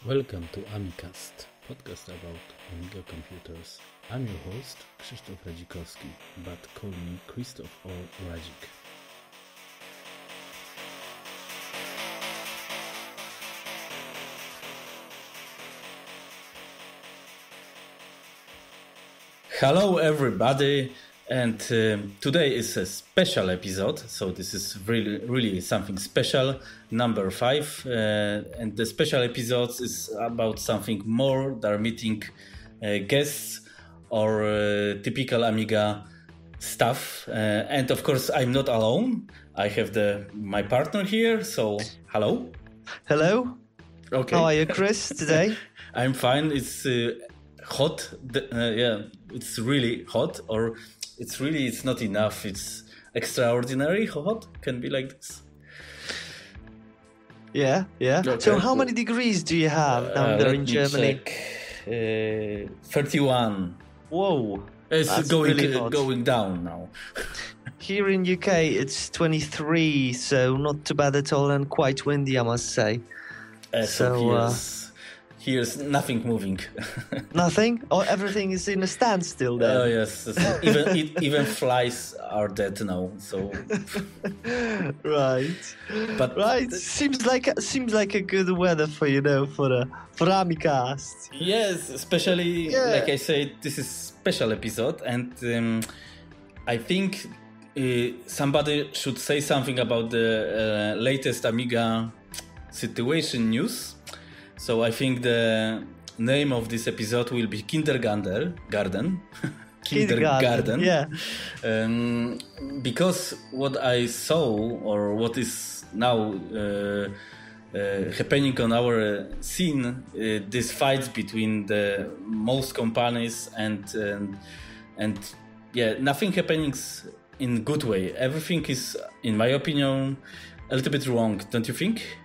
Welcome to AMIcast, podcast about Amiga computers. I'm your host, Krzysztof Radzikowski, but call me Krzysztof or Radzik. Hello everybody, and today is a special episode, so this is really something special, number 5, and the special episode is about something more than meeting guests or typical Amiga stuff, and of course I'm not alone. I have my partner here, so hello. Hello. Okay. How are you, Chris, today? I'm fine. It's hot. It's really hot, or it's not enough. It's extraordinary hot. Can be like this. Yeah. Okay. So how many degrees do you have down there in Germany? Check. 31. Whoa. It's going down now. Here in UK, it's 23, so not too bad at all, and quite windy, I must say. Here's nothing moving. Nothing? Oh, everything is in a standstill then. Oh yes, even flies are dead now. So right. Seems like a good weather for AMIcast. Yes, especially like I said, this is special episode, and I think somebody should say something about the latest Amiga situation news. So I think the name of this episode will be Kindergarten. Kindergarten. Yeah. Because what I saw, or what is now happening on our scene, these fights between the most companies and nothing happening in good way. Everything is, in my opinion, a little bit wrong. Don't you think?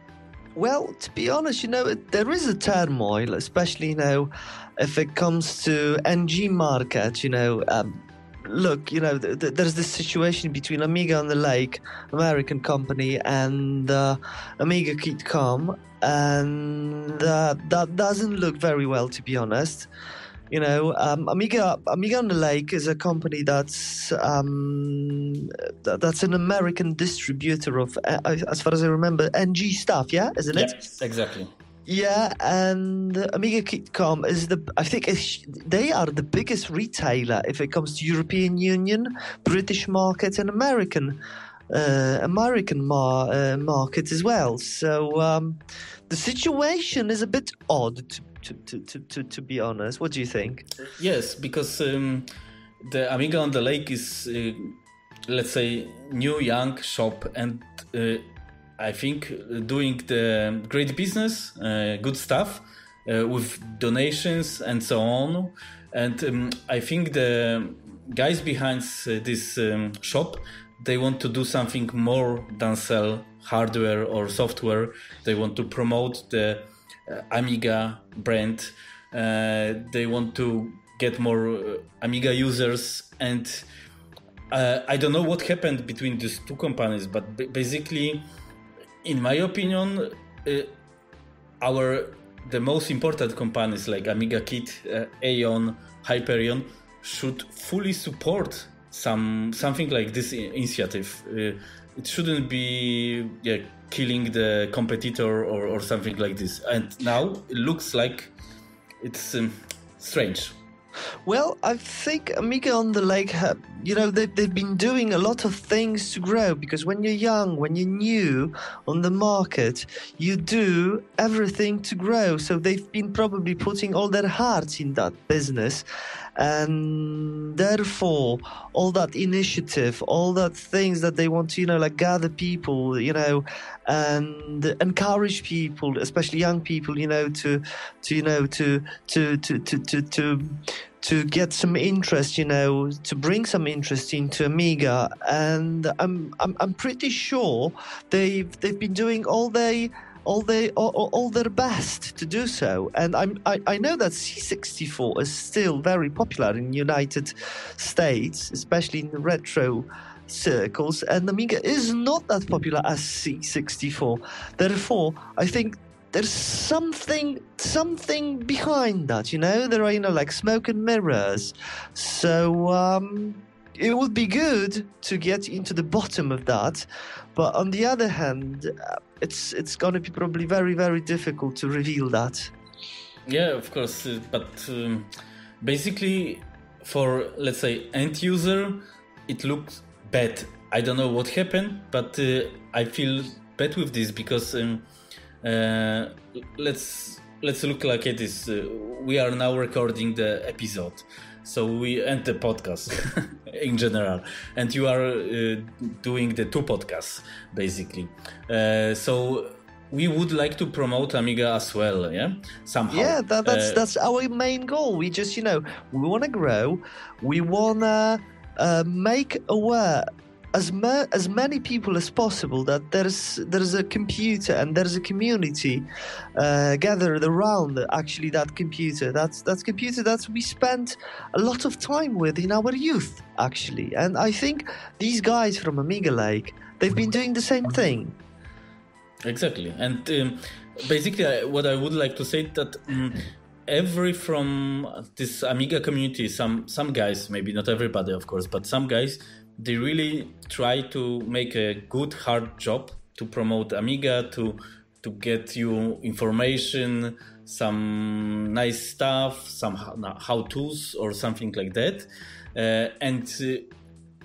Well, to be honest, there is a turmoil, especially, if it comes to NG market, look, there's this situation between Amiga on the Lake, American company, and Amiga Kit.com, and that doesn't look very well, to be honest. Amiga on the Lake is a company that's an American distributor of, as far as I remember, NG stuff. Yeah, isn't it? Yes, exactly. Yeah, and Amiga Kit.com is they are the biggest retailer if it comes to European Union, British market, and American market as well. So the situation is a bit odd, to be honest. What do you think? Yes, because the Amiga on the Lake is, let's say, new young shop, and I think doing the great business, good stuff, with donations and so on. And I think the guys behind this shop, they want to do something more than sell hardware or software. They want to promote the Amiga brand. They want to get more Amiga users, and I don't know what happened between these two companies, but basically, in my opinion, the most important companies like Amiga Kit, Aeon, Hyperion should fully support something like this initiative. It shouldn't be killing the competitor or something like this. And now it looks like it's strange. Well, I think Amiga on the Lake, they've been doing a lot of things to grow, because when you're young, when you're new on the market, you do everything to grow. So they've been probably putting all their hearts in that business. And therefore, all that initiative, all that things that they want to, gather people, and encourage people, especially young people, to get some interest, to bring some interest into Amiga. And I'm pretty sure they've been doing all their best to do so. And I know that C64 is still very popular in United States, especially in the retro circles, and Amiga is not that popular as C64. Therefore, I think there's something behind that, you know. There are, you know, like smoke and mirrors. So it would be good to get into the bottom of that, but on the other hand, it's going to be probably very, very difficult to reveal that. Yeah, of course, but basically, for, let's say, end user, it looks bad. I don't know what happened, but I feel bad with this because let's look like it is. We are now recording the episode, so we end the podcast in general, and you are doing the 2 podcasts basically. So we would like to promote Amiga as well, yeah, somehow. Yeah, that's our main goal. We just, you know, we want to grow. We want to make aware as many people as possible that there's a computer and there's a community gathered around actually that computer. That's computer that we spent a lot of time with in our youth, actually. And I think these guys from Amiga Lake, they've been doing the same thing. Exactly. And basically what I would like to say that every from this Amiga community, some guys, maybe not everybody of course, but some guys, they really try to make a good hard job to promote Amiga, to get you information, some nice stuff, some how-tos or something like that. And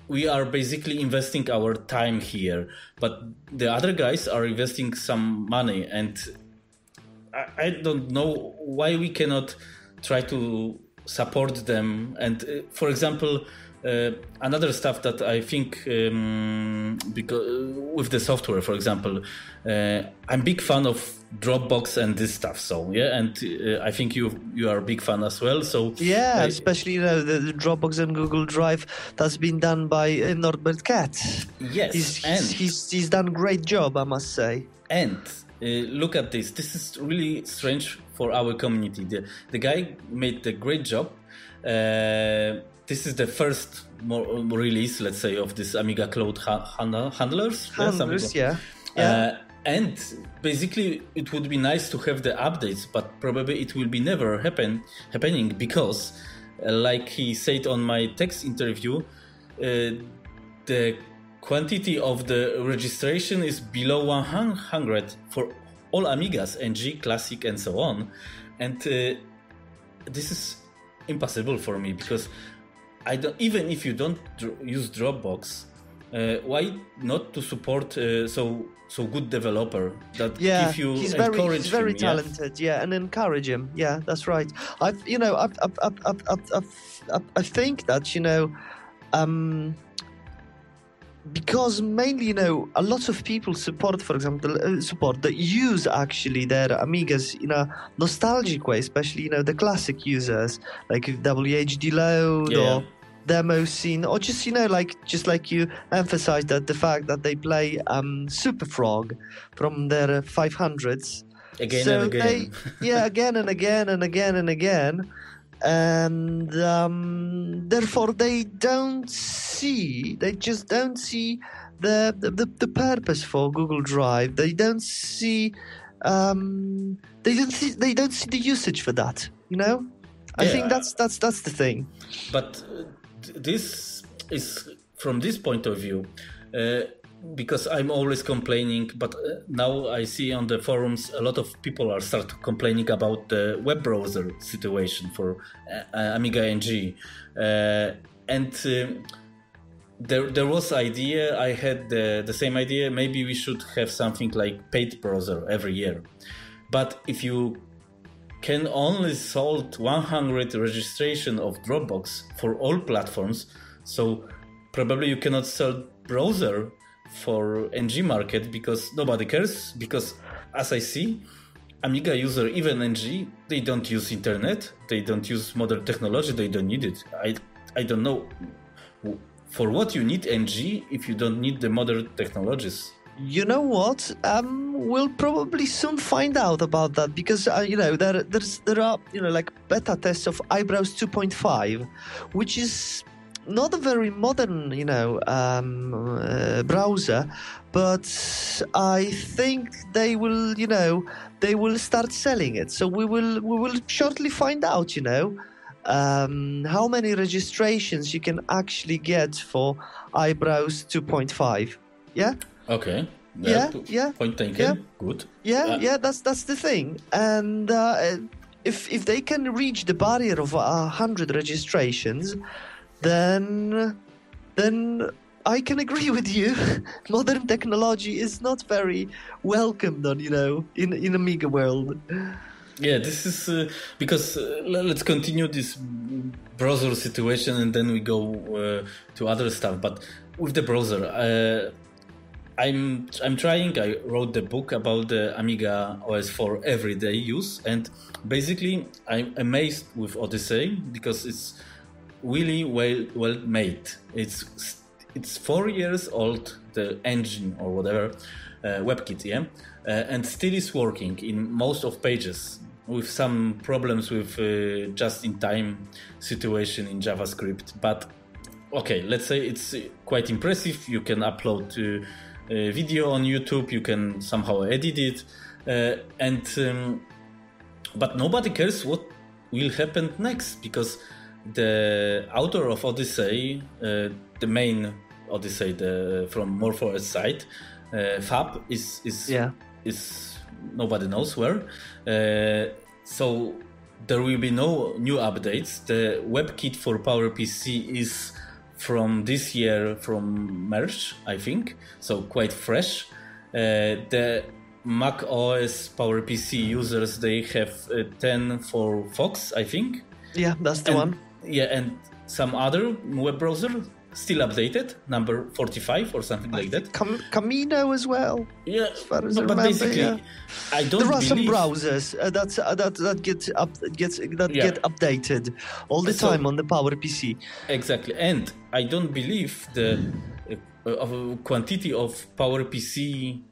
we are basically investing our time here, but the other guys are investing some money, and I don't know why we cannot try to support them. And for example, another stuff that I think, because with the software, for example, I'm big fan of Dropbox and this stuff. So yeah, and I think you are a big fan as well. So yeah, especially, you know, the Dropbox and Google Drive that's been done by Norbert Katz. Yes, he's done a great job, I must say. And look at this. This is really strange for our community. The guy made a great job. This is the first release, let's say, of this Amiga Cloud handlers. Yeah. And basically, it would be nice to have the updates, but probably it will be never happening because, like he said on my text interview, the quantity of the registration is below 100 for all Amigas, NG, Classic, and so on. And this is impossible for me because I don't, even if you don't use Dropbox, why not to support so good developer that if you he's encourage very him, talented, and encourage him. Yeah, that's right. I think that, you know, because mainly, you know, a lot of people support, for example, that use actually their Amigas in a nostalgic way, especially, you know, the classic users like WHD Load or Demo Scene, or just, you know, just like you emphasized that the fact that they play Super Frog from their 500s again and again. Again and again and again and again. And therefore they just don't see the purpose for Google Drive. They don't see the usage for that, you know. I think that's the thing. But this is from this point of view, because I'm always complaining, but now I see on the forums a lot of people are start complaining about the web browser situation for Amiga NG, and there was idea. I had the same idea. Maybe we should have something like paid browser every year, but if you can only sold 100 registration of Dropbox for all platforms, so probably you cannot sell browser for NG market because nobody cares, because as I see, Amiga user, even NG, they don't use internet, they don't use modern technology, they don't need it. I don't know for what you need NG if you don't need the modern technologies. You know what? We'll probably soon find out about that because you know, there are, you know, like beta tests of iBrowse 2.5, which is not a very modern, browser, but I think they will start selling it. So we will shortly find out, how many registrations you can actually get for iBrowse 2.5. Yeah. Okay. Yeah. Point taken. Yeah. Good. Yeah. That's the thing. And if they can reach the barrier of 100 registrations, then I can agree with you. Modern technology is not very welcomed on, in Amiga world. Yeah, this is because let's continue this browser situation and then we go to other stuff. But with the browser, I'm trying. I wrote the book about the Amiga OS for everyday use, and basically I'm amazed with Odyssey because it's really well made. It's 4 years old, the engine or whatever, WebKit, yeah, and still is working in most of pages with some problems with just-in-time situation in JavaScript. But okay, let's say it's quite impressive. You can upload video on YouTube. You can somehow edit it, but nobody cares what will happen next because the author of Odyssey, the main Odyssey, from MorphOS side, Fab is nobody knows where. So there will be no new updates. The WebKit for PowerPC is from this year, from March, I think. So quite fresh. The Mac OS PowerPC users, they have 10 for Fox, I think. Yeah, that's the one. Yeah, and some other web browser still updated, number 45 or something like that. Camino as well. Yeah, but remember, basically, yeah. I don't. There are some browsers that get updated all the time on the PowerPC. Exactly, and I don't believe the quantity of PowerPC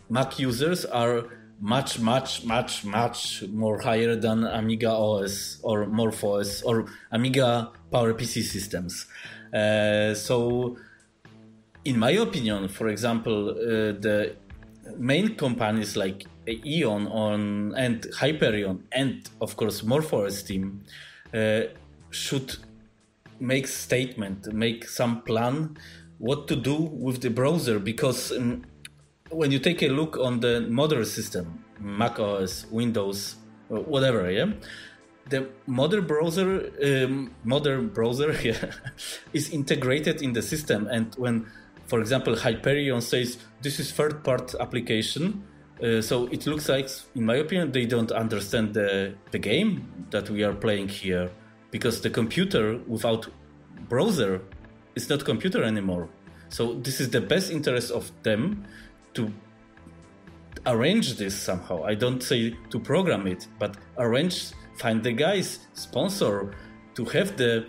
Mac users are much more higher than Amiga OS or MorphOS or Amiga PowerPC systems. So, in my opinion, for example, the main companies like Eon and Hyperion and, of course, MorphOS team should make some plan what to do with the browser, because when you take a look on the modern system, Mac OS, Windows, whatever, yeah, the modern browser is integrated in the system. And when, for example, Hyperion says this is third-party application, so it looks like, in my opinion, they don't understand the game that we are playing here, because the computer without browser is not computer anymore. So this is the best interest of them to arrange this somehow. I don't say to program it, but find the guys, sponsor, to have the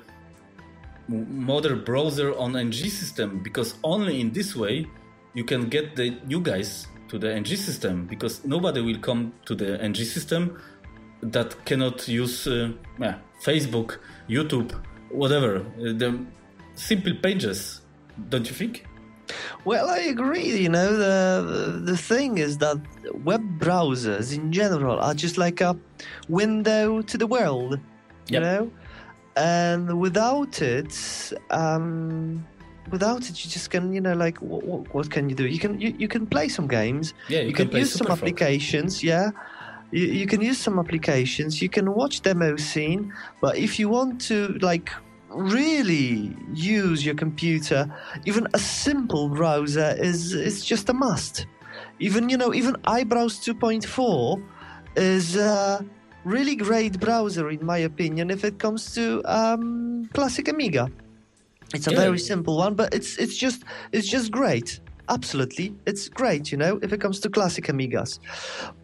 modern browser on NG system, because only in this way you can get the new guys to the NG system, because nobody will come to the NG system that cannot use Facebook, YouTube, whatever, the simple pages, don't you think? Well, I agree. The thing is that web browsers in general are just like a window to the world, you know? And without it, you just can, like, what can you do? You can play some games. Yeah, you can use some applications. Yeah, you can use some applications. You can watch demo scene. But if you want to, like, really use your computer, even a simple browser is just a must. Even iBrowse 2.4 is a really great browser, in my opinion, if it comes to classic Amiga. It's a very simple one, but it's just great. Absolutely, it's great, if it comes to classic Amigas.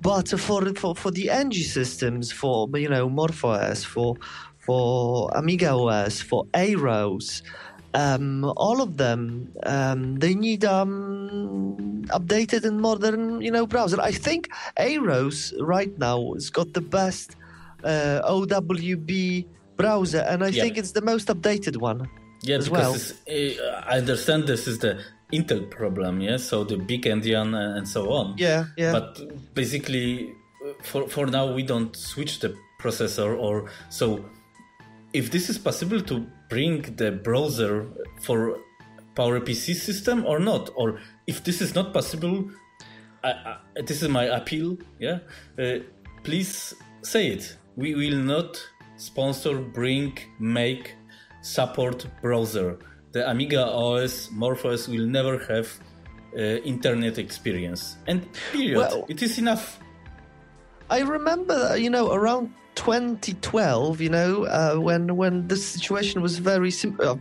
But for the NG systems, for MorphOS, for Amiga OS, for AROS, all of them, they need updated and modern, browser. I think AROS right now has got the best OWB browser, and I think it's the most updated one. Yeah, as because well. I understand this is the Intel problem, yeah. So the big endian and so on. Yeah. But basically, for now, we don't switch the processor, or so. If this is possible to bring the browser for PowerPC system or not, or if this is not possible, this is my appeal. Yeah, please say it. We will not sponsor, bring, make, support browser. The Amiga OS, MorphOS will never have internet experience. And period. Well, it is enough. I remember, around 2012, when the situation was very similar.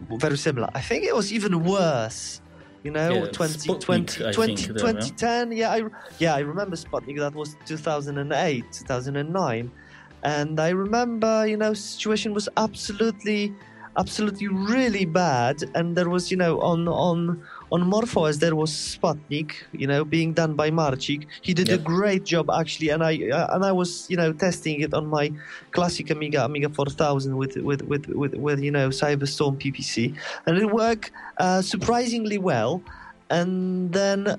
I think it was even worse. 2010. I remember Sputnik. That was 2008, 2009, and I remember, situation was absolutely really bad. And there was, on MorphOS there was Sputnik, being done by Marcik. He did a great job actually, and I was, testing it on my classic Amiga 4000 with Cyberstorm PPC, and it worked surprisingly well. And then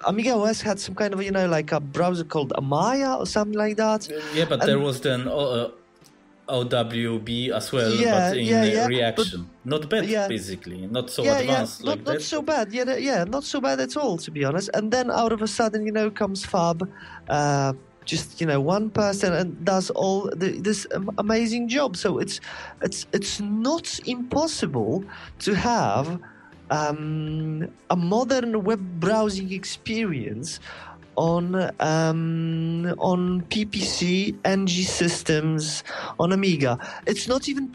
Amiga OS had some kind of like a browser called Amaya or something like that. Yeah, but there was then OWB as well, but in reaction. Not bad, basically. Not so advanced like that. Not so bad. Not so bad at all, to be honest. And then out of a sudden, comes Fab, just one person, and does all this amazing job. So it's not impossible to have a modern web browsing experience on PPC, NG systems, on Amiga. It's not even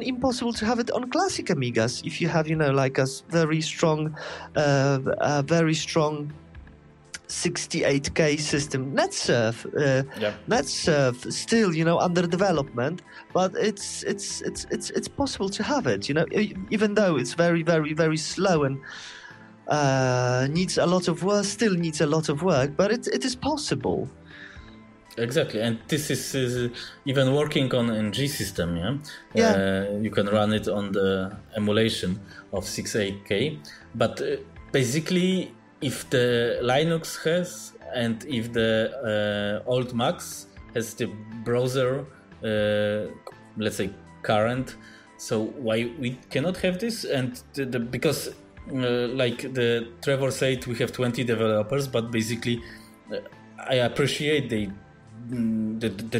impossible to have it on classic Amigas if you have like a very strong 68K system. NetSurf still never development, but it's possible to have it. Even though it's very, very, very slow and needs a lot of work, but it is possible. Exactly, and this is even working on NG system. You can run it on the emulation of 68K, but basically, if the Linux has, and if the old Macs has the browser, let's say current, so why we cannot have this? And because like the Trevor said, we have 20 developers, but basically I appreciate the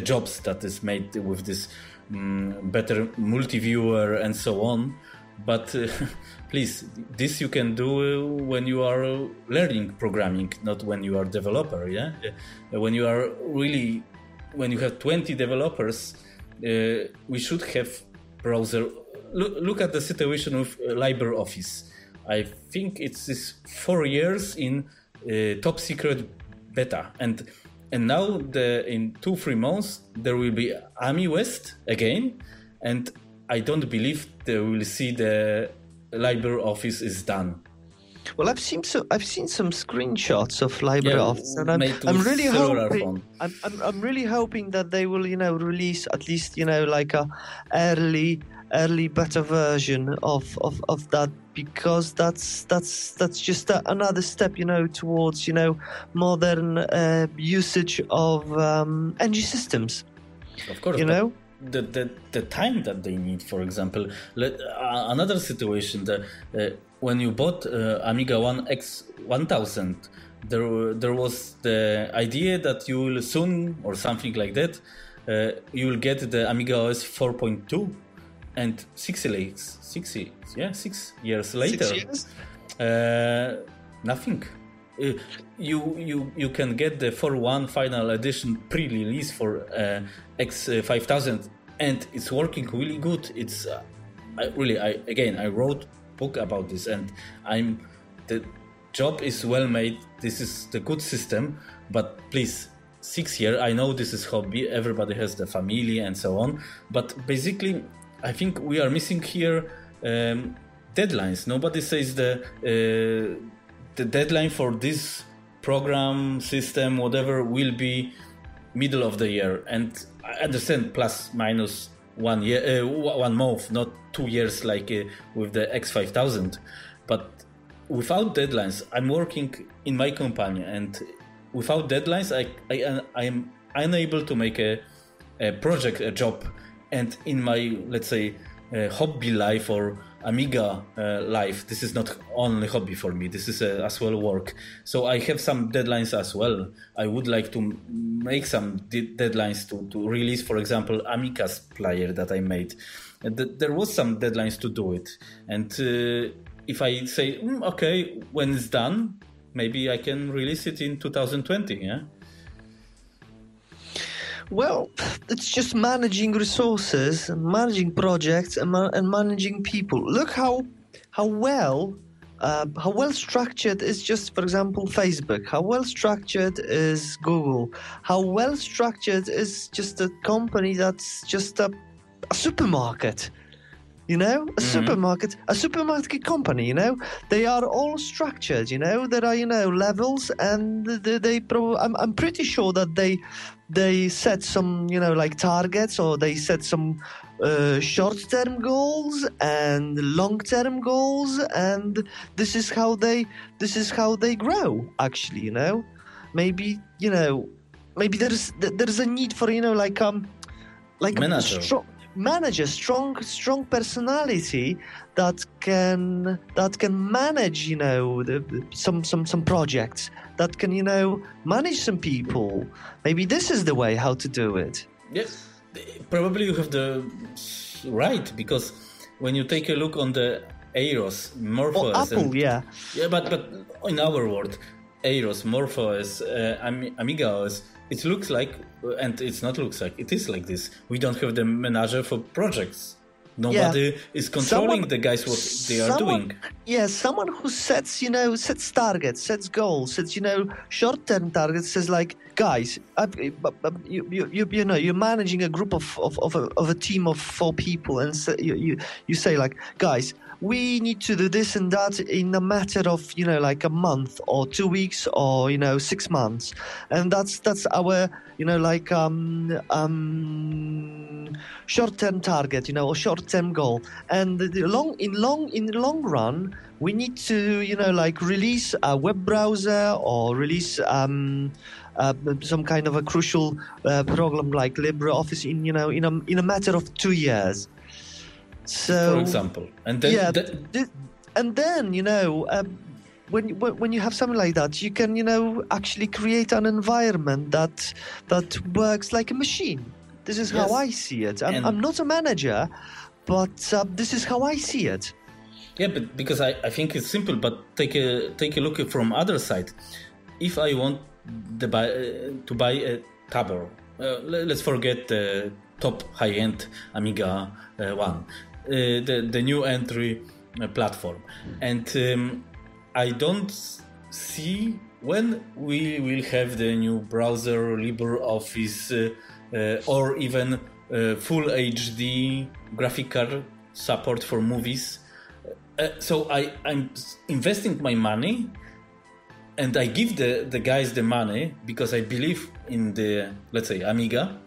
jobs that is made with this better multi-viewer and so on, but please, this you can do when you are learning programming, not when you are developer. When you have 20 developers, we should have browser. Look at the situation with LibreOffice. I think it's 4 years in top secret beta, and now in 2-3 months there will be AMI West again, and I don't believe they will see the LibreOffice is done. Well, I've seen some screenshots of LibreOffice, and I'm really hoping. I'm really hoping that they will, release at least, like a early beta version of that, because that's just another step, towards modern usage of NG systems. Of course, the time that they need, for example, another situation that when you bought Amiga 1000, there was the idea that you will soon, or something like that, you will get the Amiga OS 4.2, and 6 years later, 6 years? Nothing. You can get the 4.1 final edition pre-release for X5000, and it's working really good. It's I wrote book about this, and the job is well made. This is the good system, but please, 6 years. I know this is hobby. Everybody has the family and so on, but basically, I think we are missing here deadlines. Nobody says the deadline for this program, system, whatever, will be middle of the year. And I understand plus minus 1 year, 1 month, not 2 years like with the X5000. But without deadlines, I'm working in my company, and without deadlines, I am unable to make a project, a job. And in my, let's say, hobby life or Amiga life, this is not only hobby for me, this is as well work. So I have some deadlines as well. I would like to make some deadlines to release, for example, AMIcast player that I made. There was some deadlines to do it. And if I say, okay, when it's done, maybe I can release it in 2020, yeah? Well, it's just managing resources, managing projects, and managing people. Look how well structured is just, for example, Facebook. How well structured is Google. How well structured is just a company that's just a supermarket. You know, a supermarket company, you know, they are all structured, you know, there are, you know, levels, and I'm pretty sure that they set some, you know, like targets, or they set some short-term goals and long-term goals, and this is how they grow, actually, you know. Maybe there's a need for, you know, like manager, strong personality that can manage, you know, some projects, that can, you know, manage some people. Maybe this is the way how to do it. Yes, probably you have the right, because when you take a look on the Aeros, MorphOS, Apple, yeah, but in our world, Aeros, MorphOS, Amiga OS, it looks like, and it's not looks like, it is like this. We don't have the manager for projects. Nobody is controlling the guys what they are doing. Yeah, someone who sets targets, sets goals, sets, you know, short-term targets, says like, guys, you know, you're managing a group of a team of 4 people, and so you say like, guys, we need to do this and that in a matter of, you know, like a month or 2 weeks or, you know, 6 months, and that's our, you know, like short-term target, you know, or short-term goal. And in the long run, we need to, you know, like release a web browser, or release some kind of a crucial program like LibreOffice in a matter of 2 years. So, for example, and then and then, you know, when you have something like that, you can, you know, actually create an environment that works like a machine. This is how I see it. I'm not a manager, but this is how I see it. Yeah, but because I think it's simple, but take a look from other side. If I want to buy a tablet, let's forget the top high-end Amiga one. The new entry platform, and I don't see when we will have the new browser, LibreOffice, or even full HD graphic card support for movies. So I'm investing my money, and I give the guys the money because I believe in the, let's say, Amiga,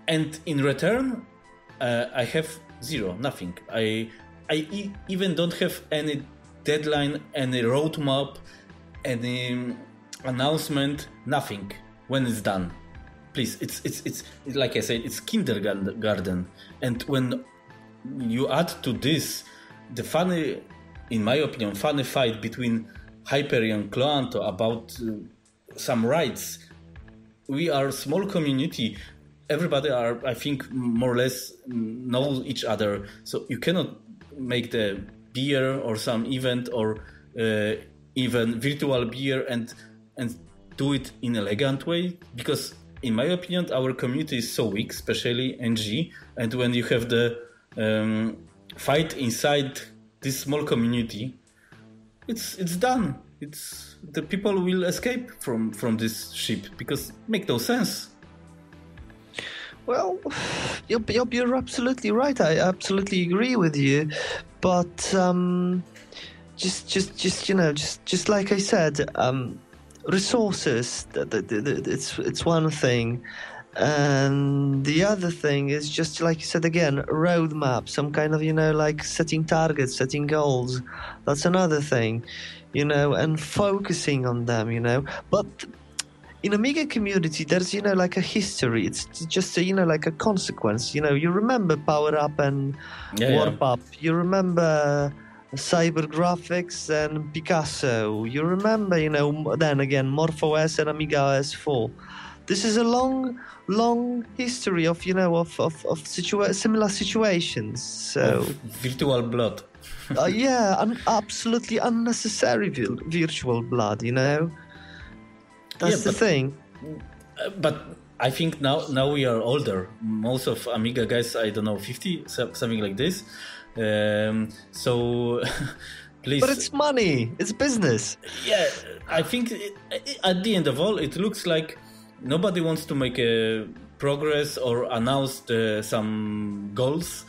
and in return I have nothing. I even don't have any deadline, any roadmap, any announcement, nothing when it's done. Please, it's like I said, it's kindergarten. And when you add to this the funny, in my opinion, funny fight between Hyperion and Cloanto about some rights, we are a small community. Everybody are, I think, more or less know each other. So you cannot make the beer or some event or even virtual beer and do it in an elegant way. Because in my opinion, our community is so weak, especially NG. And when you have the fight inside this small community, it's done. It's the people will escape from this ship because it makes no sense. Well, you're absolutely right. I absolutely agree with you. But just like I said, resources. It's one thing, And the other thing is just like you said again, roadmap, some kind of, like setting targets, setting goals. That's another thing, and focusing on them, But in Amiga community, there's, like a history. It's just, like a consequence. You remember Power Up and Warp Up. You remember Cyber Graphics and Picasso. You remember, then again, MorphOS and Amiga OS4. This is a long history of, similar situations. So virtual blood. Absolutely unnecessary virtual blood, That's the thing. But I think now we are older. Most of Amiga guys, I don't know, 50, something like this. So please. But it's money. It's business. Yeah, I think at the end of all, it looks like nobody wants to make a progress or announce some goals.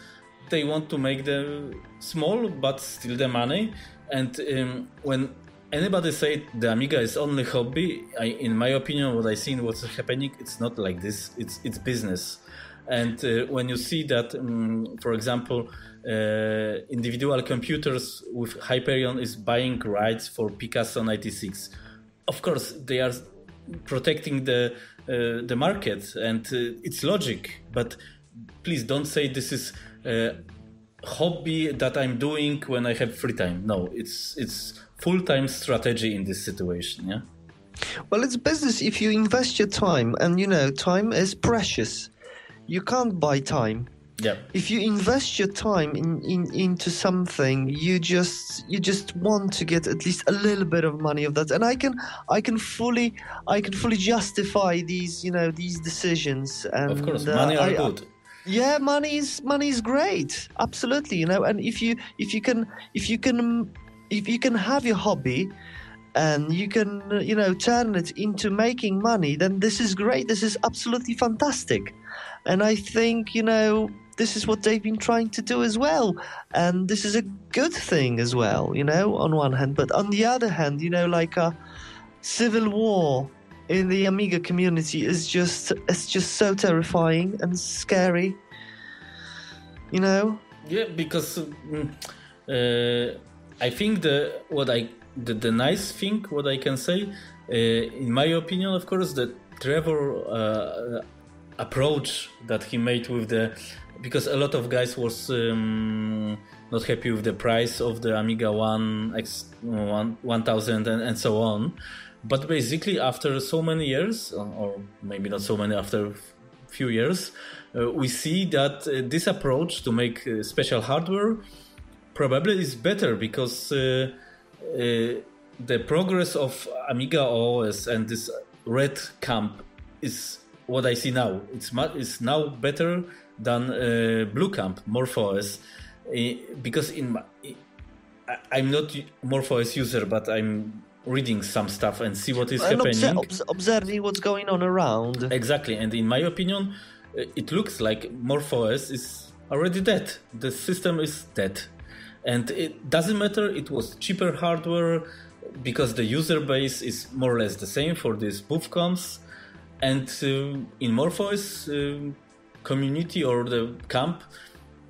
They want to make them small, but still the money. And when anybody say the Amiga is only hobby, in my opinion, what I seen what's happening, it's not like this. It's business. And when you see that, for example, individual computers with Hyperion is buying rights for Picasso 96, of course they are protecting the market, and it's logic. But please don't say this is a hobby that I'm doing when I have free time. No, it's full-time strategy in this situation. Yeah. Well, it's business if you invest your time, and time is precious. You can't buy time. Yeah. If you invest your time into something, you just want to get at least a little bit of money of that. And I can fully justify these decisions. And of course, money are good. Yeah, money is great. Absolutely, And if you can have your hobby, and you can turn it into making money, then this is great. This is absolutely fantastic. And I think this is what they've been trying to do as well. And this is a good thing as well, on one hand. But on the other hand, like a civil war in the Amiga community is just so terrifying and scary, Yeah, because I think the nice thing, what I can say, in my opinion, of course, the Trevor approach that he made with because a lot of guys was not happy with the price of the Amiga 1000 and so on. But basically, after so many years, or maybe not so many, after a few years, we see that this approach to make special hardware probably is better, because the progress of Amiga OS and this red camp is what I see now. It's now better than blue camp, MorphOS, because I'm not MorphOS user, but I'm reading some stuff and see what is happening. Observing what's going on around. Exactly, and in my opinion, it looks like MorphOS is already dead. The system is dead. And it doesn't matter, it was cheaper hardware, because the user base is more or less the same for these PUFCOMs. And in MorphOS community or the camp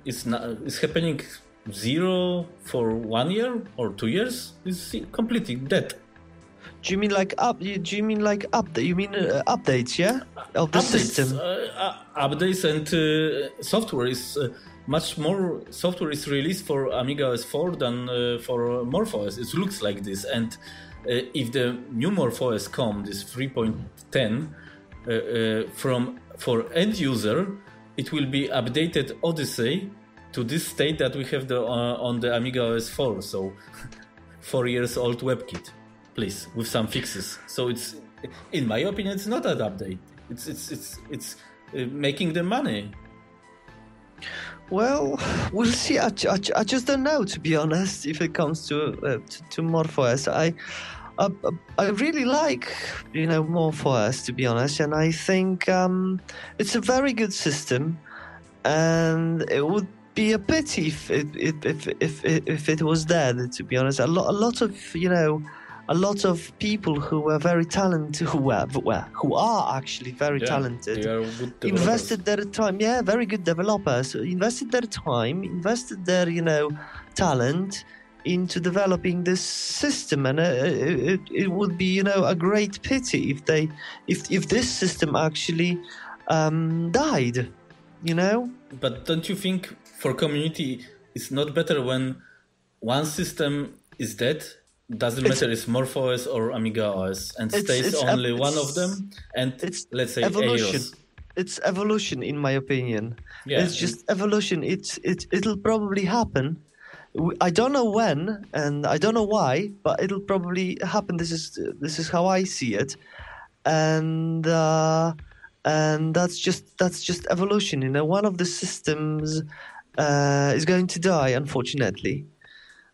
is happening zero for 1 year or 2 years. It's completely dead. Do you mean like updates? You mean updates? Yeah, of the updates, system. Updates and software is much more. Software is released for Amiga OS4 than for MorphOS. It looks like this. And if the new MorphOS come, this 3.10, for end user, it will be updated Odyssey to this state that we have on the Amiga OS4. So 4 years old WebKit, please, with some fixes. So it's, in my opinion, it's not an update. It's making the money. Well, we'll see. I just don't know, to be honest. If it comes to MorphOS, I really like MorphOS, to be honest, and I think it's a very good system, and it would be a pity if it was dead. To be honest, a lot of a lot of people who were very talented, who are actually very talented, they are good developers. invested their time. Yeah, very good developers. Invested their time, invested their talent into developing this system, and it would be a great pity if this system actually died. But don't you think for community it's not better when one system is dead? Doesn't matter it's MorphOS or Amiga OS, and stays only one of them, and let's say evolution. AROS. It's evolution, in my opinion. Yeah. It's just evolution. It'll probably happen. I don't know when, and I don't know why, but it'll probably happen. This is how I see it, and that's just evolution. One of the systems is going to die, unfortunately,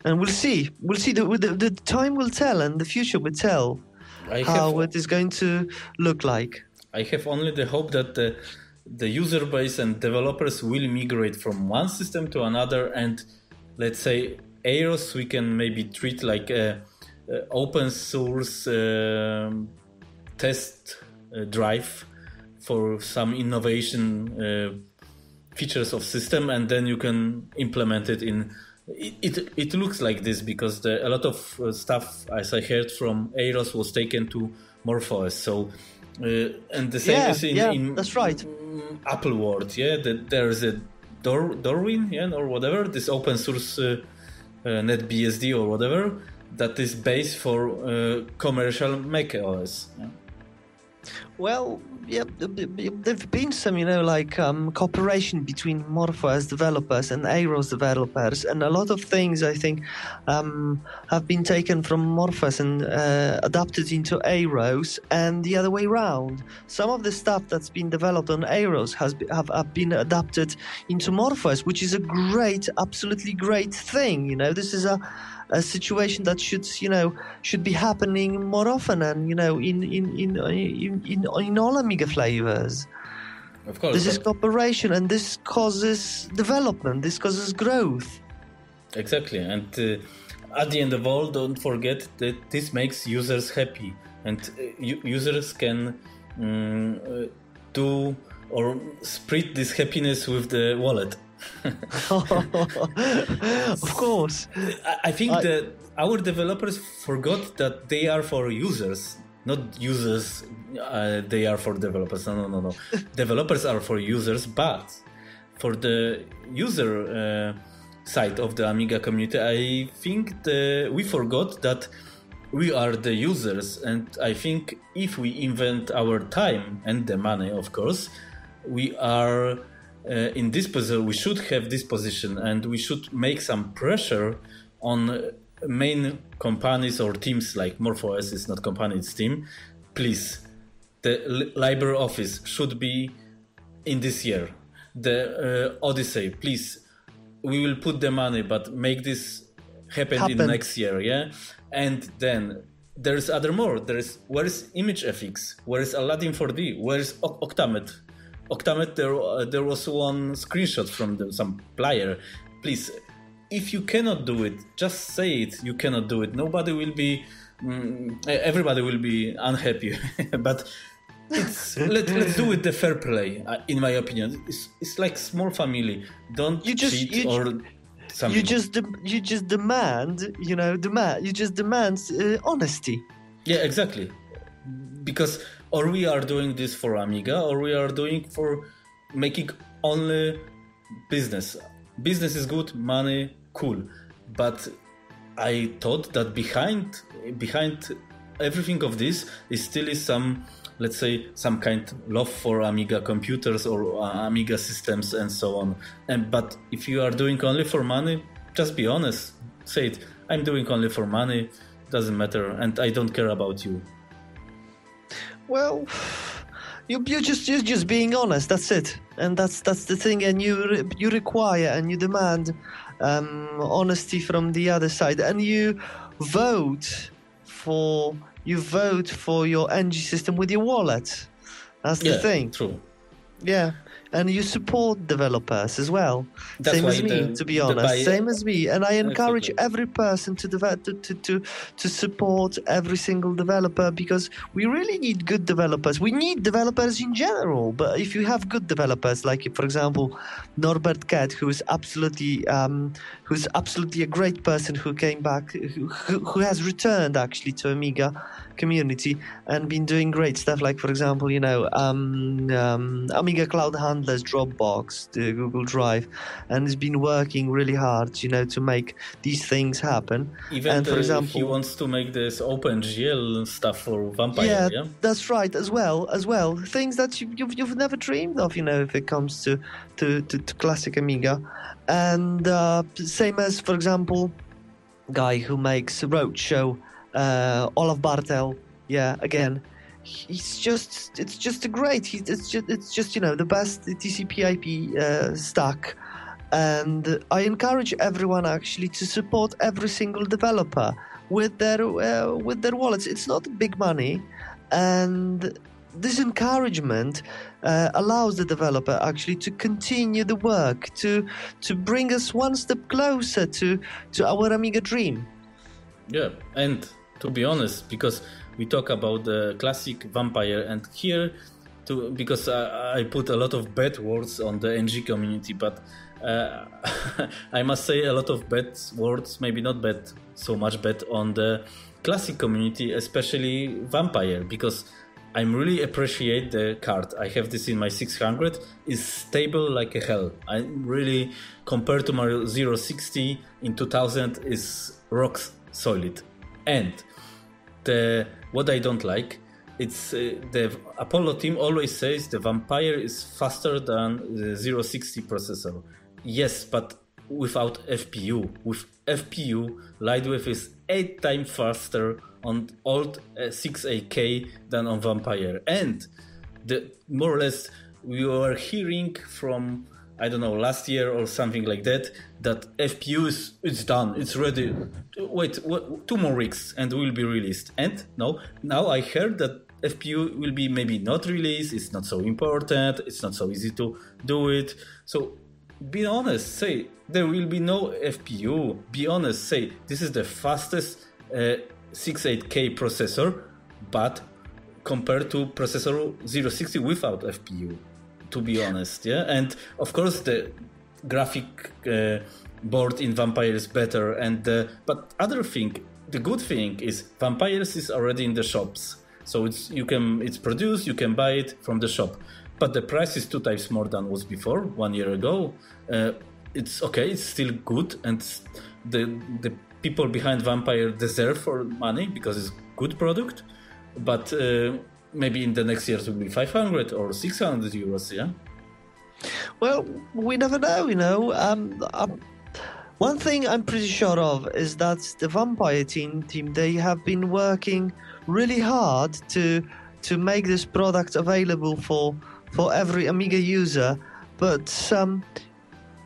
and we'll see. The time will tell, and the future will tell how it is going to look like. I have only the hope that the user base and developers will migrate from one system to another, and let's say AROS we can maybe treat like a open source test drive for some innovation features of system, and then you can implement it in. It looks like this because a lot of stuff, as I heard from AROS, was taken to MorphOS. So and the same is in that's right. Apple world. There's a Darwin, or whatever, this open source NetBSD or whatever that is based for commercial Mac OS. Yeah. Well, yeah, there've been some, cooperation between MorphOS developers and AROS developers, and a lot of things I think have been taken from MorphOS and adapted into AROS, and the other way around. Some of the stuff that's been developed on AROS have been adapted into MorphOS, which is a absolutely great thing. This is a situation that should be happening more often, and in all Amiga flavors. Of course, this is cooperation, and this causes development. This causes growth. Exactly, and at the end of all, don't forget that this makes users happy, and users can do or spread this happiness with the wallet. Of course. I think that our developers forgot that they are for users, not users. They are for developers. No. Developers are for users, but for the user side of the Amiga community, I think we forgot that we are the users, and I think if we invent our time and the money, of course, we are. In this position, we should have this position, and we should make some pressure on main companies or teams like MorphOS is not company, it's team. Please, the library office should be in this year. The Odyssey, please, we will put the money, but make this happen in next year, yeah? And then there's more. Where is ImageFX? Where is Aladdin 4D? Where is Octamet? Octamet, there was one screenshot from some player. Please, if you cannot do it, just say it. You cannot do it. Nobody will be. Everybody will be unhappy. But let's do it the fair play. In my opinion, it's like small family. Don't cheat or something. You just demand. You just demand honesty. Yeah, exactly. Because or we are doing this for Amiga, or we are doing for making only business. Business is good, money, cool. But I thought that behind everything of this is still some, let's say, some kind of love for Amiga computers or Amiga systems and so on. But if you are doing only for money, just be honest. Say it. I'm doing only for money. Doesn't matter, and I don't care about you. Well, you're just being honest. That's it, and that's the thing. And you require and you demand honesty from the other side, and you vote for your NG system with your wallet. That's the thing. True. Yeah, and you support developers as well. That's Same why as me, to be honest. Same as me, and I encourage every person to support every single developer, because we really need good developers. We need developers in general, but if you have good developers, like for example Norbert Kett, who's absolutely a great person, who came back, who has returned actually to Amiga community and been doing great stuff, like for example, Amiga Cloud Handlers, Dropbox, the Google Drive, and has been working really hard, to make these things happen. Even for example, he wants to make this OpenGL stuff for Vampire. Yeah, that's right, as well. Things that you've never dreamed of, if it comes to classic Amiga. And same as, for example, guy who makes Roadshow, Olaf Bartel. Again, it's just great. It's just the best TCP/IP stack, and I encourage everyone actually to support every single developer with their wallets. It's not big money, and this encouragement allows the developer actually to continue the work, to bring us one step closer to our Amiga dream. Yeah, and to be honest, because we talk about the classic Vampire, and here, because I put a lot of bad words on the NG community, but I must say a lot of bad words, maybe not bad, so much bad on the classic community, especially Vampire, because I really appreciate the card. I have this in my 600. It's stable like a hell. I really, compared to my 060 in 2000, is rock solid. And what I don't like, it's the Apollo team always says the Vampire is faster than the 060 processor. Yes, but without FPU. With FPU, Lightwave is 8 times faster on old 6AK than on Vampire. And more or less we were hearing from, I don't know, last year or something like that FPU it's done, it's ready. Wait, 2 more weeks and will be released. And no, now I heard that FPU will be maybe not released, it's not so important, it's not so easy to do it. So be honest, say there will be no FPU. Be honest, say this is the fastest 68K processor, but compared to processor 060 without FPU, to be honest, yeah. And of course the graphic board in Vampire is better, and but the good thing is Vampires is already in the shops, so it's produced, you can buy it from the shop, but the price is 2 times more than was before 1 year ago. It's okay, it's still good, and the people behind Vampire deserve for money because it's good product, but maybe in the next years it will be 500 or 600 euros, yeah? Well, we never know, one thing I'm pretty sure of is that the Vampire team, they have been working really hard to make this product available for every Amiga user, but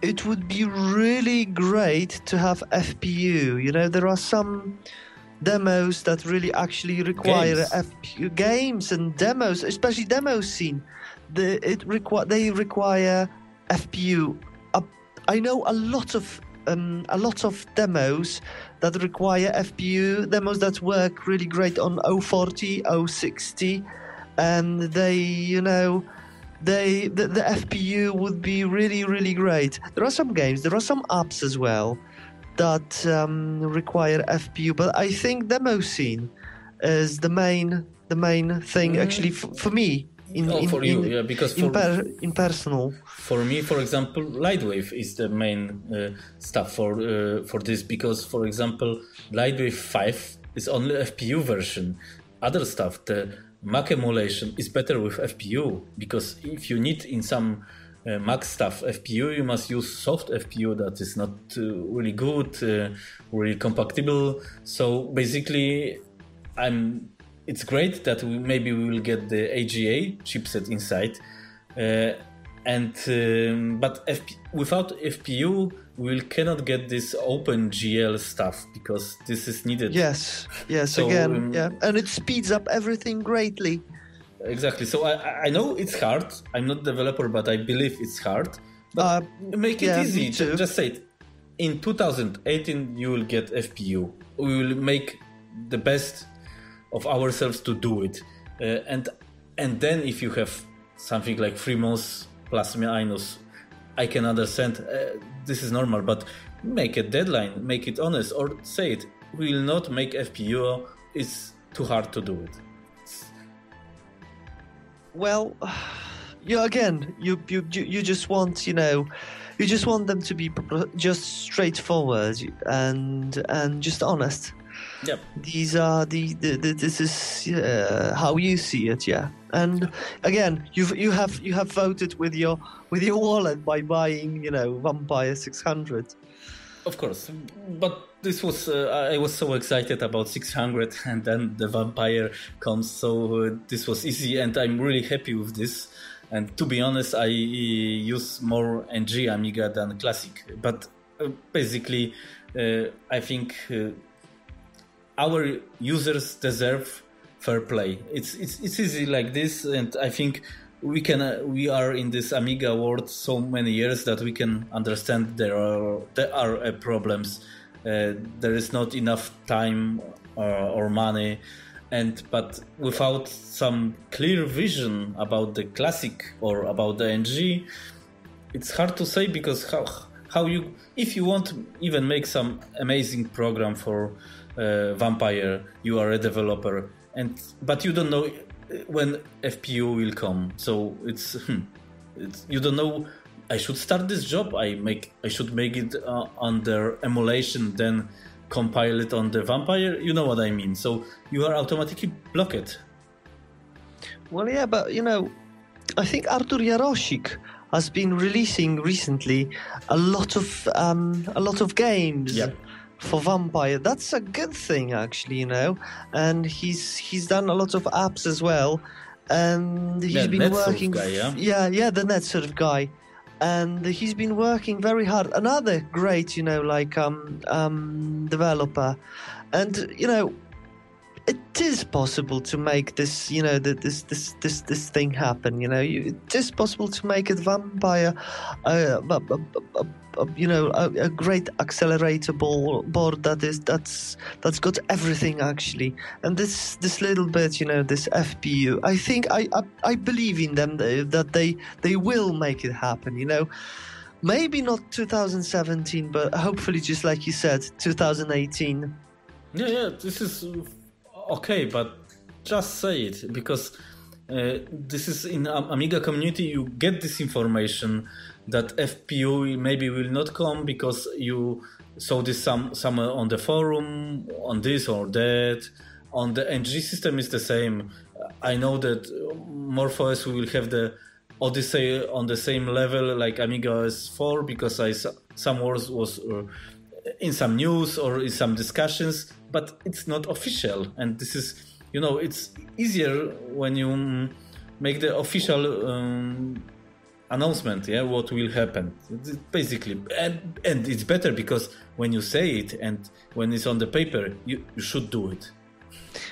it would be really great to have FPU. There are some demos that really actually require FPU games and demos, especially demo scene. They require FPU. I know a lot of demos that require FPU, demos that work really great on 040, 060, and the FPU would be really, really great. There are some games, there are some apps as well that require FPU, but I think demo scene is the main thing actually for me. Because in personal. For me, for example, Lightwave is the main stuff for this, because, for example, Lightwave 5 is only FPU version. Other stuff, the Mac emulation is better with FPU, because if you need in some Mac stuff FPU, you must use soft FPU that is not really good, really compatible. So basically, it's great that we will get the AGA chipset inside, but without FPU we cannot get this OpenGL stuff, because this is needed. Yes, so, again, and it speeds up everything greatly. Exactly. So I know it's hard. I'm not a developer, but I believe it's hard. But make it easy. Just say it. In 2018, you will get FPU. We will make the best of ourselves to do it. And then if you have something like 3 months plus minus, I can understand this is normal, but make a deadline, make it honest, or say it. We will not make FPU. It's too hard to do it. Well, you just want, you just want them to be just straightforward and just honest. Yep. These are this is how you see it, yeah. And again, you have voted with your wallet by buying, Vampire 600. Of course, but this was I was so excited about 600, and then the Vampire comes, so this was easy, and I'm really happy with this. And to be honest, I use more NG Amiga than Classic, but basically, I think our users deserve fair play. It's easy like this, and I think we are in this Amiga world so many years that we can understand there are problems. There is not enough time or money, but without some clear vision about the Classic or about the NG, it's hard to say, because how you, if you want to even make some amazing program for Vampire, you are a developer, but you don't know when FPU will come, so it's you don't know. I should start this job. I should make it under emulation, then compile it on the Vampire. You know what I mean? So you are automatically blocked. Well, yeah, but I think Artur Jarosik has been releasing recently a lot of games. Yep. For Vampire. That's a good thing, actually, and he's done a lot of apps as well, and he's been working guy, the NetSurf guy, and he's been working very hard. Another great developer, and it is possible to make this this thing happen. It is possible to make it Vampire a great accelerator board that's got everything, actually. And this little bit, this FPU, I think I believe in them that they will make it happen. Maybe not 2017, but hopefully, just like you said, 2018. Yeah, this is okay, but just say it, because this is in Amiga community. You get this information that FPU maybe will not come because you saw this somewhere on the forum, on this or that. On the NG system is the same. I know that MorphOS will have the Odyssey on the same level like Amiga OS4, because some words was in some news or in some discussions, but it's not official. And this is, it's easier when you make the official announcement, what will happen, basically. And it's better because when you say it and when it's on the paper, you should do it.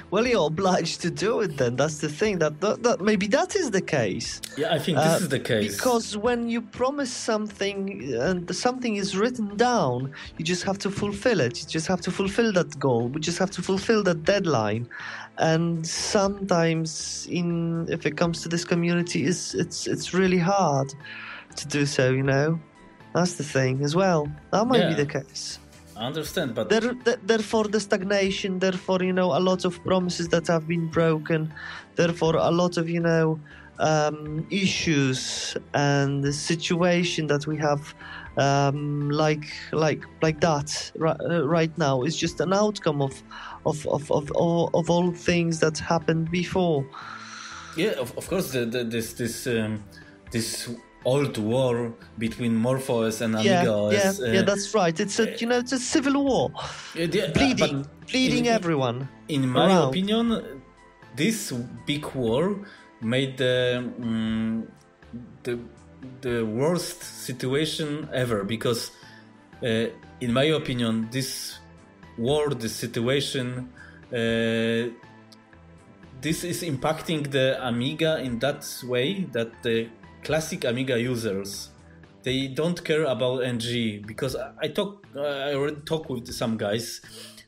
Well, you're obliged to do it then. That's the thing. That maybe that is the case. Yeah, I think this is the case. Because when you promise something and something is written down, you just have to fulfill it. You just have to fulfill that goal. We just have to fulfill that deadline. And sometimes, if it comes to this community, it's really hard to do so. That's the thing as well. That might be the case. I understand, but therefore the stagnation, therefore a lot of promises that have been broken, therefore a lot of issues and the situation that we have like that right now is just an outcome of all things that happened before. Yeah, of course, this old war between MorphOS and Amiga OS. Yeah, that's right. It's it's a civil war, bleeding everyone. In my opinion, this big war made the worst situation ever, because in my opinion, this war, this situation this is impacting the Amiga in that way that the classic Amiga users, they don't care about NG, because I already talked with some guys,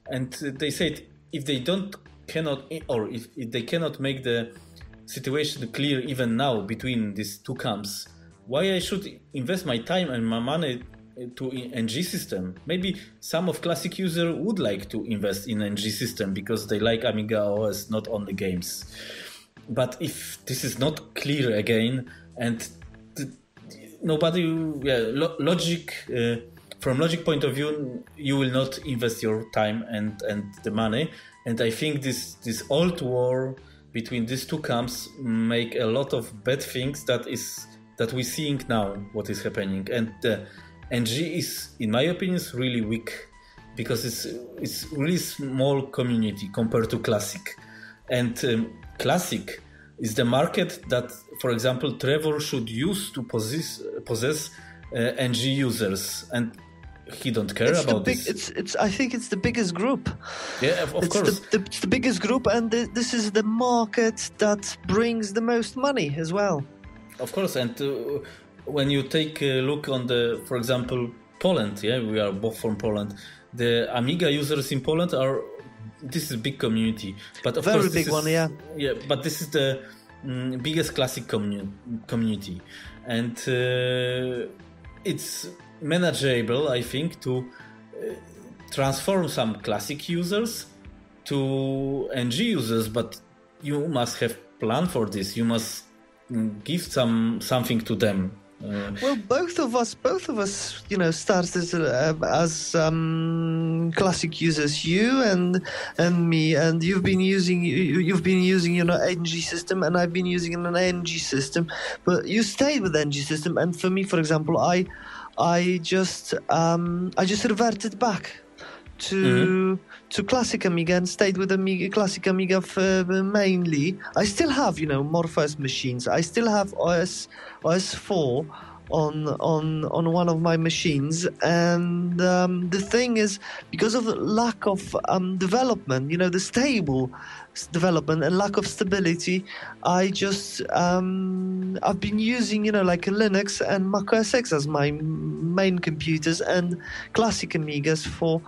and they said if they if they cannot make the situation clear even now between these two camps, why I should invest my time and my money to NG system? Maybe some of classic user would like to invest in NG system because they like Amiga OS, not only games. But if this is not clear again, and nobody, logic, from logic point of view, you will not invest your time and the money. And I think this old war between these two camps make a lot of bad things that we're seeing now, what is happening. And NG is, in my opinion, is really weak because it's really small community compared to classic. And classic is the market that, for example, Trevor should use to possess NG users, and he don't care about this. I think it's the biggest group. Yeah, of course. It's the biggest group, and this is the market that brings the most money as well. Of course, and when you take a look on for example, Poland, we are both from Poland. The Amiga users in Poland this is a big community, but of course, big one, yeah. Yeah, but this is the biggest classic community, and it's manageable, I think, to transform some classic users to NG users, but you must have plan for this. You must give something to them. Well, both of us, started as classic users. You and me, and you've been using NG system, and I've been using an NG system. But you stayed with NG system, and for me, for example, I just reverted back to classic Amiga and stayed with classic Amiga mainly. I still have MorphOS machines. I still have OS4 on one of my machines, and the thing is, because of the lack of development, the stable development and lack of stability, I just I've been using like Linux and Mac OS X as my main computers, and classic Amigas for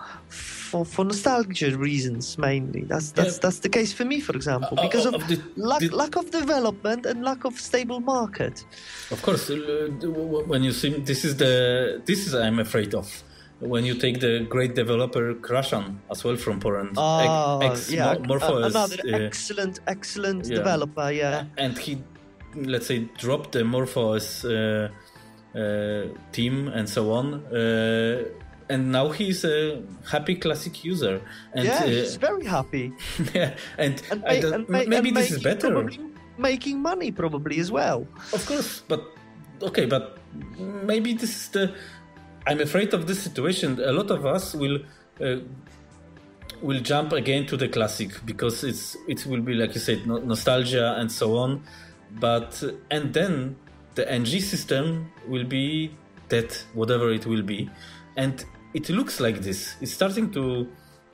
nostalgia reasons mainly. That's the case for me, for example, because of lack of development and lack of stable market. Of course, when you see this is I'm afraid of. When you take the great developer Krashan as well from Poland, MorphOS, another excellent developer, and he, let's say, dropped the MorphOS team and so on, and now he's a happy classic user. And, he's very happy. Yeah, and maybe this is better. Making money probably as well. Of course, but maybe this is I'm afraid of this situation. A lot of us will jump again to the classic because it will be, like you said, nostalgia and so on. And then the NG system will be dead, whatever it will be. And it looks like this. It's starting to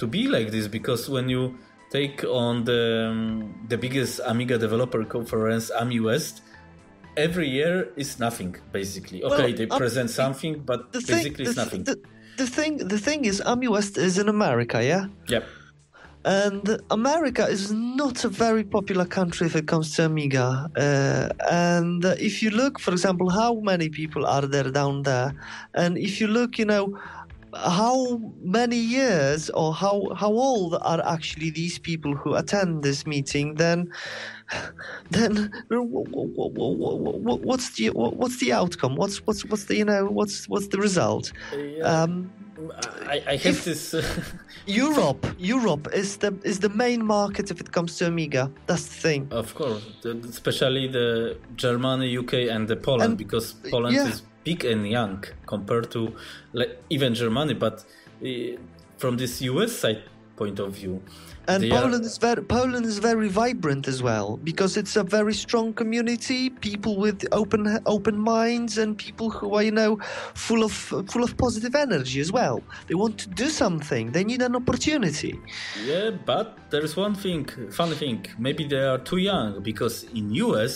be like this, because when you take on the biggest Amiga developer conference, Ami West, every year is nothing, basically. Okay, they present something, but basically it's nothing. The thing is, Ami West is in America, yeah? Yep. And America is not a very popular country if it comes to Amiga. And if you look, for example, how many people are there down there, and if you look, how many years or how old are actually these people who attend this meeting, then what's the outcome? What's the result? I have this. Europe is the main market if it comes to Amiga. That's the thing. Of course, especially the Germany, UK, and the Poland, because Poland is big and young compared to even Germany. But from this US side point of view. And Poland is very vibrant as well, because it's a very strong community, people with open minds, and people who are full of positive energy as well. They want to do something. They need an opportunity. Yeah, but there's one funny thing. Maybe they are too young, because in US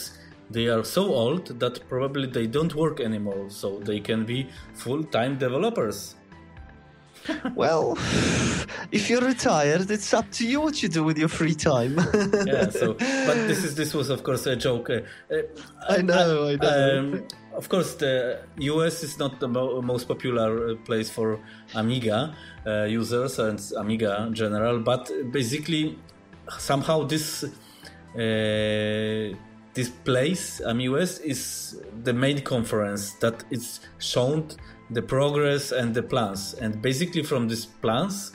they are so old that probably they don't work anymore, so they can be full-time developers. Well, if you're retired, it's up to you what you do with your free time. Yeah. So, but this was of course a joke. I know. Of course, the US is not the most popular place for Amiga users and Amiga in general, but basically, somehow this place, AmiWest, is the main conference that is shown the progress and the plans. And basically from these plans,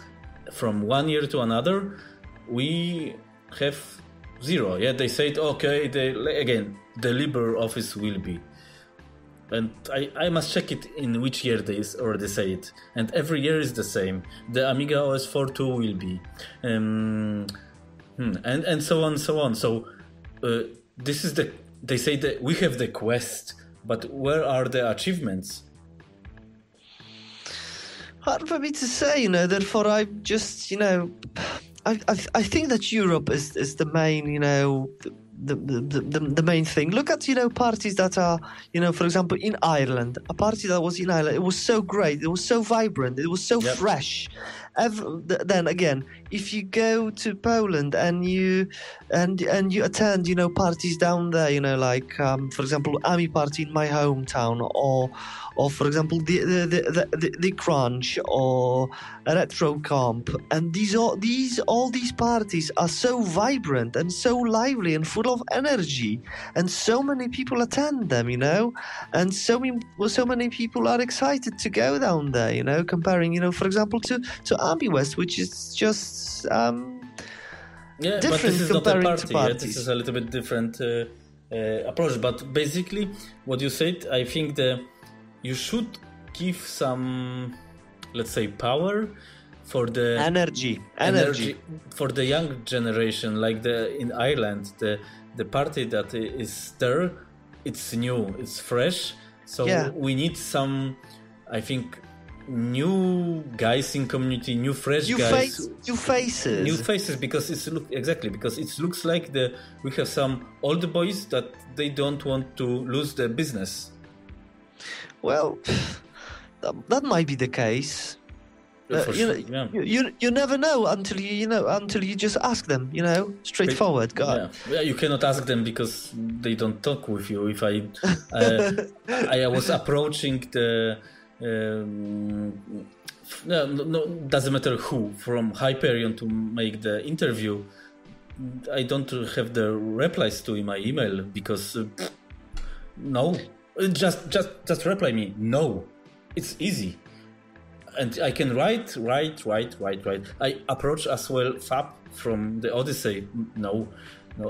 from 1 year to another, we have zero. Yeah, they said, okay, again, the LibreOffice will be. And I must check it in which year they say it. And every year is the same. The Amiga OS 4.2 will be. And so on, so on. So this is they say that we have the quest, but where are the achievements? Hard for me to say, therefore I just, I think that Europe is the main, the main thing. Look at, parties that are, for example, in Ireland, a party that was in Ireland, it was so great, it was so vibrant, it was so fresh. Then again, if you go to Poland and you attend, parties down there, like for example, Ami party in my hometown, or for example the Crunch or Retro Camp, and all these parties are so vibrant and so lively and full of energy, and so many people attend them, and so many people are excited to go down there, comparing, for example, to AmiWest, which is just different. But this is not a party. Yeah, this is a little bit different approach. But basically, what you said, I think that you should give some, let's say, power for the energy for the young generation, like in Ireland, the party that is there, it's new, it's fresh. So we need some, I think, new guys in community, new faces, because it looks like we have some old boys that they don't want to lose their business. Well, that might be the case. You never know until you just ask them, straightforward. God. Yeah, you cannot ask them because they don't talk with you. If I was approaching the no, doesn't matter who, from Hyperion to make the interview, I don't have the replies to in my email because no, just reply me. No, it's easy, and I can write. I approach as well Fab from the Odyssey. No,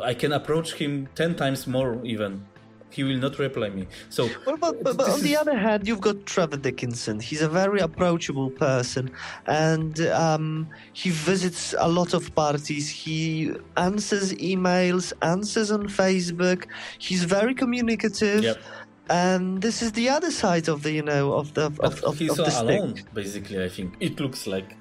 I can approach him 10 times more even. He will not reply me. So, but on the other hand, you've got Trevor Dickinson. He's a very approachable person, and he visits a lot of parties. He answers emails, answers on Facebook. He's very communicative. Yep. And this is the other side of the he's the alone. stick. Basically, I think it looks like.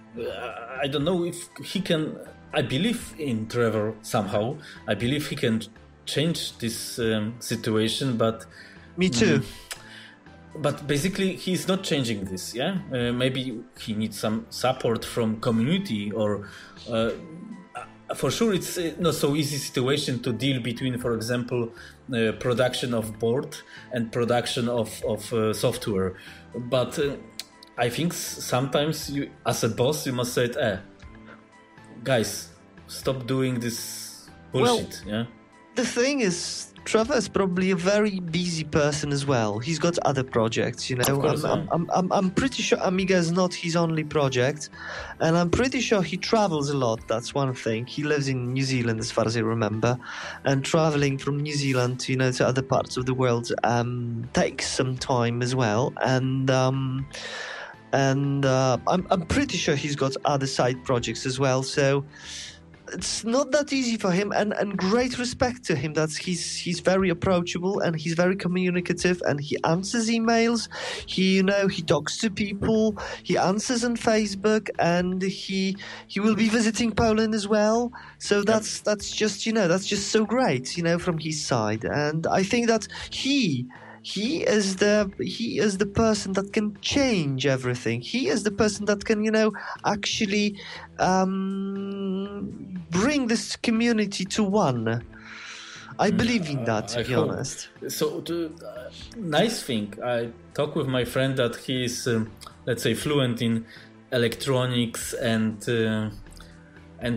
I don't know if he can. I believe in Trevor somehow. I believe he can change this situation, but me too. But basically, he's not changing this. Yeah, maybe he needs some support from community, or for sure, it's not so easy situation to deal between, for example, production of board and production of software. But I think sometimes you, as a boss, you must say, guys, stop doing this bullshit. Well, the thing is, Trevor is probably a very busy person as well. He's got other projects, Of course, I'm pretty sure Amiga is not his only project, and I'm pretty sure he travels a lot. That's one thing. He lives in New Zealand, as far as I remember, and traveling from New Zealand to to other parts of the world takes some time as well. And and I'm pretty sure he's got other side projects as well. So it's not that easy for him, and great respect to him. That he's very approachable and he's very communicative, and he answers emails. He talks to people. He answers on Facebook, and he will be visiting Poland as well. So that's just so great, from his side. And I think that he is the person that can change everything. He is the person that can, actually bring this community to one. I believe in that, to be honest. So, nice thing. I talk with my friend that he is, let's say, fluent in electronics and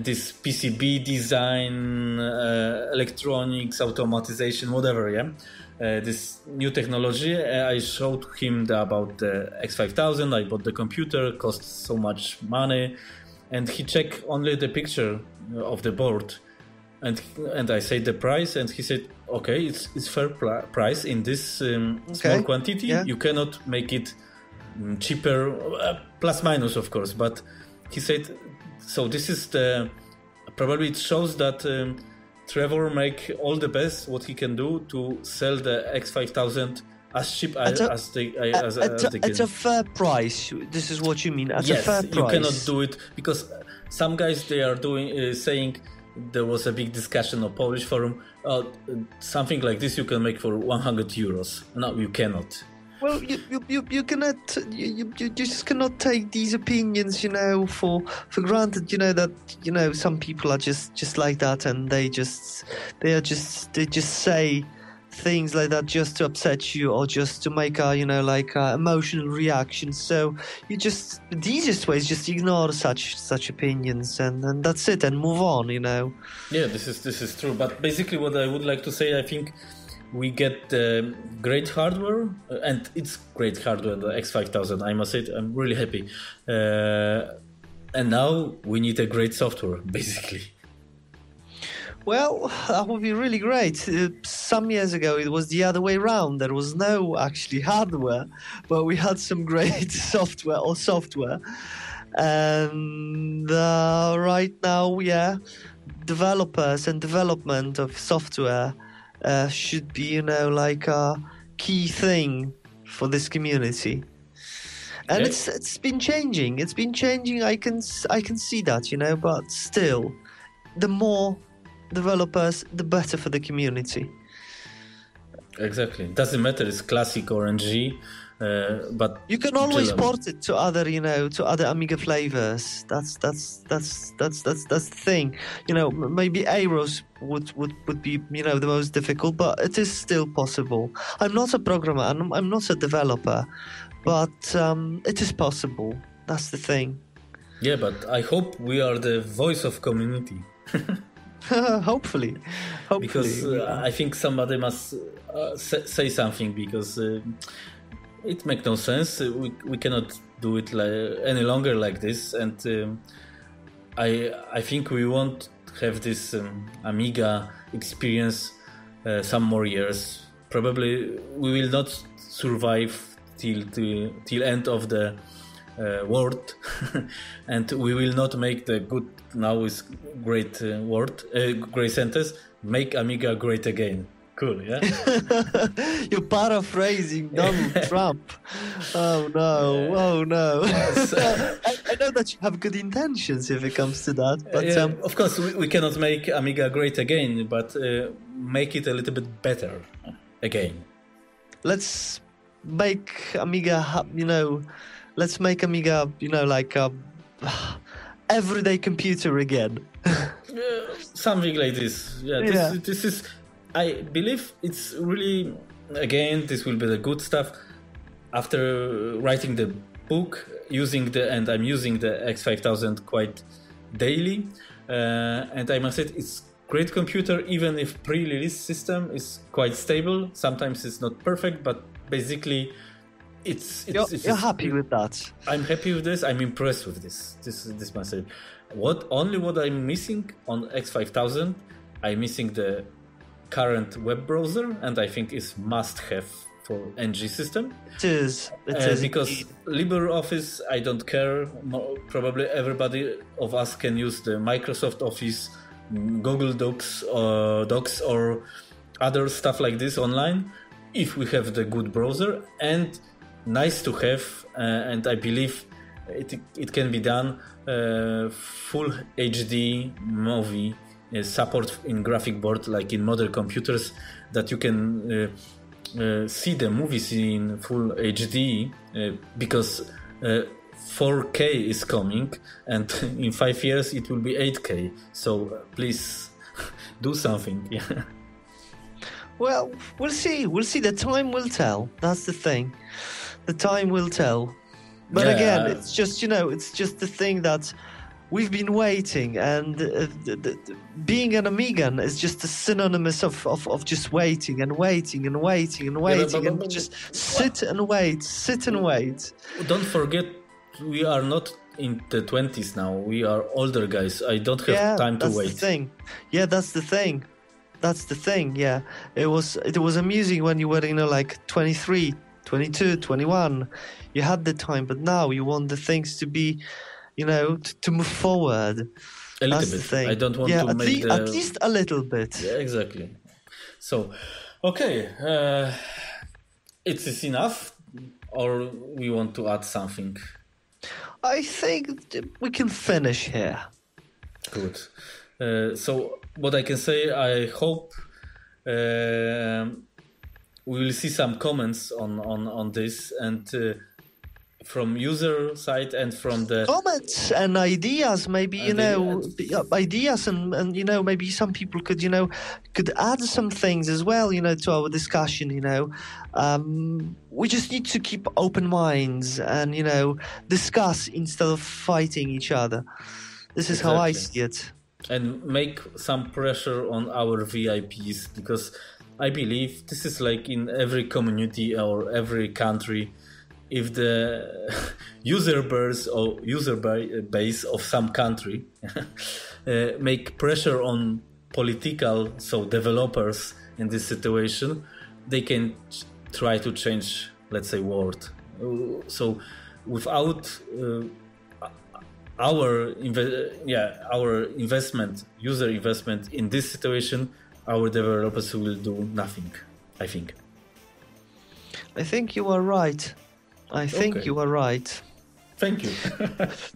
this PCB design, electronics, automatization, whatever. Yeah. This new technology. I showed him about the X5000. I bought the computer, cost so much money, and he checked only the picture of the board, and I said the price, and he said, okay, it's fair price in this small quantity. Yeah. You cannot make it cheaper, plus minus of course, but he said, so this is probably it shows that Trevor make all the best what he can do to sell the X5000 as cheap as they can. At a fair price. This is what you mean. At a fair price. You cannot do it because some guys they are doing saying there was a big discussion on Polish forum. Something like this you can make for 100 euros. No, you cannot. Well, you cannot. You just cannot take these opinions, for granted. That some people are just like that, and they just say things like that just to upset you or just to make a emotional reaction. So the easiest way is just ignore such opinions and that's it, and move on. Yeah, this is true. But basically, what I would like to say, I think. We get great hardware, and it's great hardware, the X5000, I must say. I'm really happy. And now we need a great software, basically. Well, that would be really great. Some years ago, it was the other way around. There was no actually hardware, but we had some great software. And right now, developers and development of software should be, a key thing for this community, and it's been changing. It's been changing. I can see that, but still, the more developers, the better for the community. Exactly. It doesn't matter. It's classic or NG. But you can always port it to other, to other Amiga flavors. That's the thing. Maybe Aeros would be, the most difficult, but it is still possible. I'm not a programmer, and I'm not a developer, but it is possible. That's the thing. Yeah, but I hope we are the voice of community. Hopefully. Because I think somebody must say something, because. It makes no sense. We cannot do it any longer like this, and I think we won't have this Amiga experience some more years. Probably we will not survive till end of the world, and we will not make the good. Now is great word, great sentence. Make Amiga great again. Cool, yeah? You're paraphrasing Donald Trump. Oh no. I know that you have good intentions if it comes to that. But of course, we cannot make Amiga great again, but make it a little bit better again. Let's make Amiga, like a everyday computer again. Something like this. This is... I believe it's really, again, this will be the good stuff. After writing the book, and I'm using the X5000 quite daily, and I must say it's great computer, even if pre-release system is quite stable. Sometimes it's not perfect, but basically you're happy with that. I'm happy with this. I'm impressed with this. This must say. What I'm missing on X5000, I'm missing the current web browser, and I think is must have for NG system. It is. It is because LibreOffice, I don't care. Probably everybody of us can use the Microsoft Office, Google Docs or other stuff like this online if we have the good browser, and nice to have, and I believe it can be done, full HD movie support in graphic board like in modern computers, that you can see the movies in full HD, because 4K is coming, and in 5 years it will be 8K. So please do something. Yeah. Well, we'll see. We'll see. The time will tell. That's the thing. The time will tell. But again, it's just, it's just the thing that we've been waiting, and being an Amigan is just a synonymous of just waiting and waiting and waiting and waiting, and just sit and wait. Don't forget, we are not in the 20s now. We are older guys. I don't have time to wait. The thing. Yeah, that's the thing. That's the thing. Yeah, it was amusing when you were, like 23, 22, 21. You had the time, but now you want the things to be, to move forward. A little bit. I don't want to make at least a little bit. Yeah, exactly. So, okay, it is enough, or we want to add something? I think we can finish here. Good. So what I can say, I hope we will see some comments on this, and from user side and from the comments and ideas, maybe ideas, and maybe some people could add some things as well, to our discussion. We just need to keep open minds and discuss instead of fighting each other. This is how I see it. And make some pressure on our VIPs, because I believe this is like in every community or every country. If the user base of some country make pressure on political, so developers in this situation, they can try to change, let's say, world. So without our investment, user investment in this situation, our developers will do nothing, I think. I think you are right. You are right. Thank you.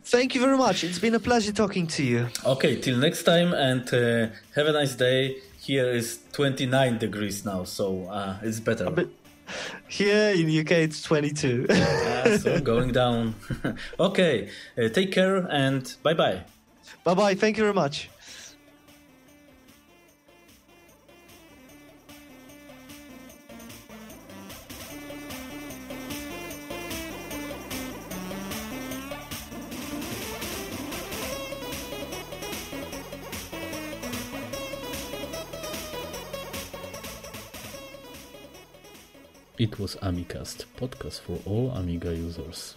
Thank you very much. It's been a pleasure talking to you. Okay, till next time, and have a nice day. Here is 29 degrees now, so it's better. Here in the UK, it's 22. So going down. Okay, take care and bye-bye. Bye-bye. Thank you very much. It was AMIcast, podcast for all Amiga users.